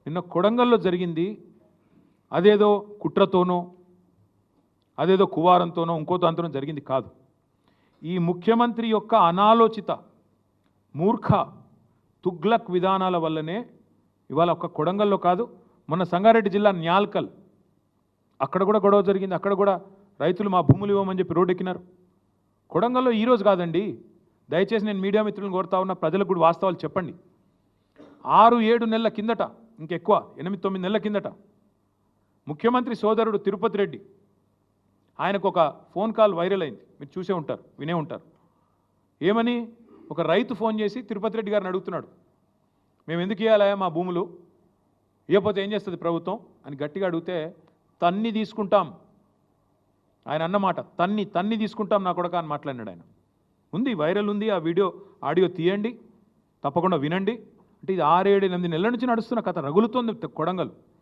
నిన్న కొడంగల్లో జరిగింది అదేదో కుట్రతోనో అదేదో కువారంతోనో ఇంకో దాంతోనో జరిగింది కాదు. ఈ ముఖ్యమంత్రి యొక్క అనాలోచిత మూర్ఖ తుగ్లక్ విధానాల వల్లనే ఇవాళ ఒక్క కొడంగల్లో కాదు, మొన్న సంగారెడ్డి జిల్లా న్యాల్కల్ అక్కడ కూడా గొడవ జరిగింది. అక్కడ కూడా రైతులు మా భూములు ఇవ్వమని చెప్పి రోడ్డు ఎక్కినారు. కొడంగల్లో ఈరోజు కాదండి, దయచేసి నేను మీడియా మిత్రులను కోరుతా ఉన్న, ప్రజలకు కూడా వాస్తవాలు చెప్పండి. 6-7 నెలల కిందట, ఇంకెక్కువ 8-9 నెలల కిందట ముఖ్యమంత్రి సోదరుడు తిరుపతి రెడ్డి ఆయనకు ఒక ఫోన్ కాల్ వైరల్ అయింది. మీరు చూసే ఉంటారు, వినే ఉంటారు. ఏమని? ఒక రైతు ఫోన్ చేసి తిరుపతి రెడ్డి గారిని అడుగుతున్నాడు, మేము ఎందుకు ఇవ్వాలా మా భూములు, ఇవ్వకపోతే ఏం చేస్తుంది ప్రభుత్వం అని గట్టిగా అడిగితే, తన్ని తీసుకుంటాం ఆయన అన్నమాట, తన్ని తీసుకుంటాం నా కొడక అని మాట్లాడినాడు ఆయన. ఉంది, వైరల్ ఉంది, ఆ వీడియో ఆడియో తీయండి, తప్పకుండా వినండి. అంటే ఇది 6-7-8 నెలల నుంచి నడుస్తున్న కథ, రగులుతోంది కొడంగల్.